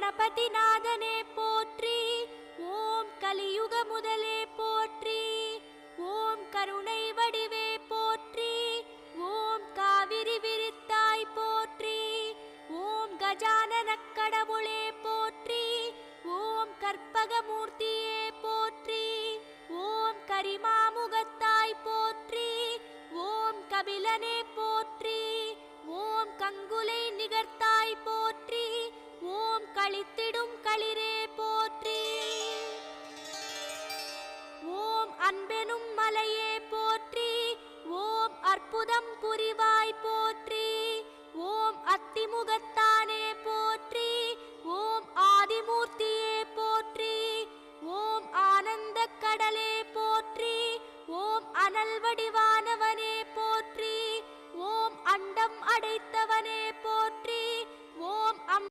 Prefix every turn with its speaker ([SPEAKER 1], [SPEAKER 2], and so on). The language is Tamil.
[SPEAKER 1] கணபதிநாதனே போற்றி. ஓம் கலியுக முதலே போற்றி. ஓம் கருணை வடிவே போற்றி. ஓம் காவிரி விரித்தாய் போற்றி. ஓம் கஜானனக் கடவுளே போற்றி. ஓம் கற்பகமூர்த்தியே போற்றி. ஓம் கரிமாமுகத்தாய் போற்றி. ஓம் கபிலனே போற்றி. ஓம் கங்குலை நிகர்த்தாய் போற்றி. ஓம் களித்திடும் களிரே போற்றி. ஓம் அன்பெனும் மலையே போற்றி. ஓம் அற்புதம் புரிவாய் போற்றி. ஓம் அத்திமுகத்தானே போற்றி. ஓம் ஆதிமூர்த்தியே போற்றி. ஓம் ஆனந்த கடலே போற்றி. ஓம் அனல் வடிவ